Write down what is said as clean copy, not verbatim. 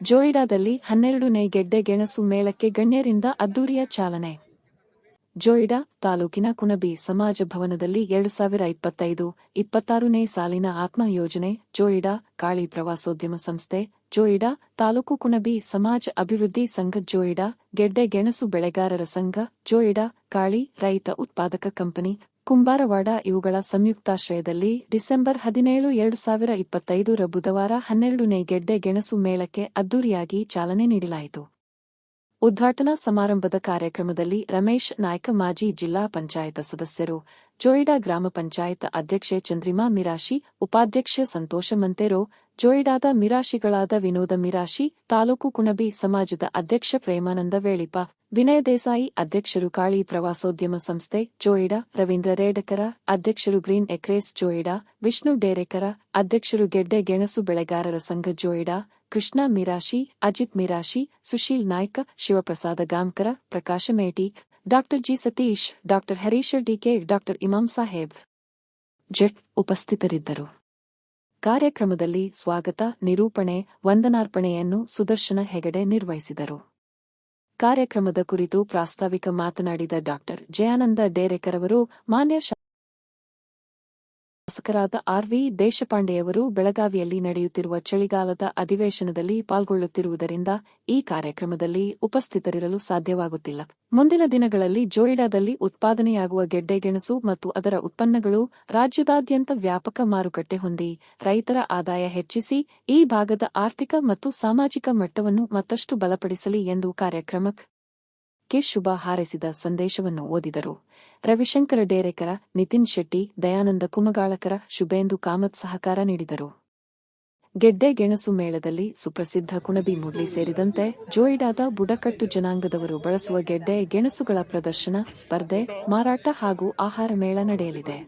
ಜೋಯಿಡಾದಲ್ಲಿ 12ನೇ ಗೆಡ್ಡೆ ಗೆಣಸು ಮೇಳಕ್ಕೆ ಗಣ್ಯರಿಂದ ಅದ್ದೂರಿಯ ಚಾಲನೆ. ಜೋಯಿಡಾ ತಾಲೂಕಿನ ಕುಣಬಿ ಸಮಾಜ ಭವನದಲ್ಲಿ 2025-26ನೇ ಸಾಲಿನ ಆತ್ಮ ಯೋಜನೆ ಜೋಯಿಡಾ ಕಾಳಿ ಪ್ರವಾಸೋದ್ಯಮ ಸಂಸ್ಥೆ ಜೋಯಿಡಾ ತಾಲೂಕು ಕುಣಬಿ ಸಮಾಜ ಅಭಿವೃದ್ಧಿ ಸಂಘ ಜೋಯಿಡಾ ಗೆಡ್ಡೆ ಗೆಣಸು ಬೆಳೆಗಾರರ ಸಂಘ ಜೋಯಿಡಾ ಕಾಳಿ ರೈತ ಉತ್ಪಾದಕ ಕಂಪನಿ ಕುಂಬಾರವಾಡ ಇವುಗಳ ಸಂಯುಕ್ತಾಶ್ರಯದಲ್ಲಿ ಡಿಸೆಂಬರ್ 17, 2025 ಬುಧವಾರ 12ನೇ ಗೆಡ್ಡೆ ಗೆಣಸು ಮೇಳಕ್ಕೆ ಅದ್ದೂರಿಯಾಗಿ ಚಾಲನೆ ನೀಡಲಾಯಿತು. ಉದ್ಘಾಟನಾ ಸಮಾರಂಭದ ಕಾರ್ಯಕ್ರಮದಲ್ಲಿ ರಮೇಶ್ ನಾಯ್ಕ ಮಾಜಿ ಜಿಲ್ಲಾ ಪಂಚಾಯತ್ ಸದಸ್ಯರು, ಜೋಯಿಡಾ ಗ್ರಾಮ ಪಂಚಾಯತ್ ಅಧ್ಯಕ್ಷೆ ಚಂದ್ರಿಮಾ ಮಿರಾಶಿ, ಉಪಾಧ್ಯಕ್ಷ ಸಂತೋಷ ಮಂತೇರೋ, ಜೋಯಿಡಾದ ಮಿರಾಶಿಗಳಾದ ವಿನೋದ ಮಿರಾಶಿ, ತಾಲೂಕು ಕುಣಬಿ ಸಮಾಜದ ಅಧ್ಯಕ್ಷ ಪ್ರೇಮಾನಂದ ವೇಳಿಪ, ವಿನಯ ದೇಸಾಯಿ ಅಧ್ಯಕ್ಷರು ಕಾಳಿ ಪ್ರವಾಸೋದ್ಯಮ ಸಂಸ್ಥೆ ಜೋಯಿಡಾ, ರವೀಂದ್ರ ರೇಡಕರ ಅಧ್ಯಕ್ಷರು ಗ್ರೀನ್ ಎಕ್ರೇಸ್ ಜೋಯಿಡಾ, ವಿಷ್ಣು ಡೇರೇಕರ ಅಧ್ಯಕ್ಷರು ಗೆಡ್ಡೆ ಗೆಣಸು ಬೆಳೆಗಾರರ ಸಂಘ ಜೋಯಿಡಾ, ಕೃಷ್ಣ ಮಿರಾಶಿ, ಅಜಿತ್ ಮಿರಾಶಿ, ಸುಶೀಲ್ ನಾಯ್ಕ, ಶಿವಪ್ರಸಾದ ಗಾಂಕರ, ಪ್ರಕಾಶ ಮೇಟಿ, ಡಾ ಜಿ ಸತೀಶ್, ಡಾ ಹರೀಶ ಡಿಕೆ, ಡಾ ಇಮಾಂ ಸಾಹೇಬ್ ಜಟ್ ಉಪಸ್ಥಿತರಿದ್ದರು. ಕಾರ್ಯಕ್ರಮದಲ್ಲಿ ಸ್ವಾಗತ, ನಿರೂಪಣೆ, ವಂದನಾರ್ಪಣೆಯನ್ನು ಸುದರ್ಶನ ಹೆಗಡೆ ನಿರ್ವಹಿಸಿದರು. ಕಾರ್ಯಕ್ರಮದ ಕುರಿತು ಪ್ರಾಸ್ತಾವಿಕ ಮಾತನಾಡಿದ ಡಾ ಜಯಾನಂದ ಡೇರೇಕರವರು, ಮಾನ್ಯ ಶಾಸಕರಾದ ಆರ್.ವಿ. ದೇಶಪಾಂಡೆಯವರು ಬೆಳಗಾವಿಯಲ್ಲಿ ನಡೆಯುತ್ತಿರುವ ಚಳಿಗಾಲದ ಅಧಿವೇಶನದಲ್ಲಿ ಪಾಲ್ಗೊಳ್ಳುತ್ತಿರುವುದರಿಂದ ಈ ಕಾರ್ಯಕ್ರಮದಲ್ಲಿ ಉಪಸ್ಥಿತರಿರಲು ಸಾಧ್ಯವಾಗುತ್ತಿಲ್ಲ. ಮುಂದಿನ ದಿನಗಳಲ್ಲಿ ಜೋಯಿಡಾದಲ್ಲಿ ಉತ್ಪಾದನೆಯಾಗುವ ಗೆಡ್ಡೆಗೆಣಸು ಮತ್ತು ಅದರ ಉತ್ಪನ್ನಗಳು ರಾಜ್ಯದಾದ್ಯಂತ ವ್ಯಾಪಕ ಮಾರುಕಟ್ಟೆ ಹೊಂದಿ ರೈತರ ಆದಾಯ ಹೆಚ್ಚಿಸಿ ಈ ಭಾಗದ ಆರ್ಥಿಕ ಮತ್ತು ಸಾಮಾಜಿಕ ಮಟ್ಟವನ್ನು ಮತ್ತಷ್ಟು ಬಲಪಡಿಸಲಿ ಎಂದು ಕಾರ್ಯಕ್ರಮಕ್ಕೆ ಶುಭ ಹಾರೈಸಿದ ಸಂದೇಶವನ್ನು ಓದಿದರು. ರವಿಶಂಕರ ಡೇರೇಕರ, ನಿತಿನ್ ಶೆಟ್ಟಿ, ದಯಾನಂದ ಕುಮಗಾಳಕರ, ಶುಭೇಂದು ಕಾಮತ್ ಸಹಕಾರ ನೀಡಿದರು. ಗೆಡ್ಡೆ ಗೆಣಸು ಮೇಳದಲ್ಲಿ ಸುಪ್ರಸಿದ್ಧ ಕುಣಬಿ ಮುಡ್ಲಿ ಸೇರಿದಂತೆ ಜೋಯಿಡಾದ ಬುಡಕಟ್ಟು ಜನಾಂಗದವರು ಬಳಸುವ ಗೆಡ್ಡೆ ಗೆಣಸುಗಳ ಪ್ರದರ್ಶನ, ಸ್ಪರ್ಧೆ, ಮಾರಾಟ ಹಾಗೂ ಆಹಾರ ಮೇಳ ನಡೆಯಲಿದೆ.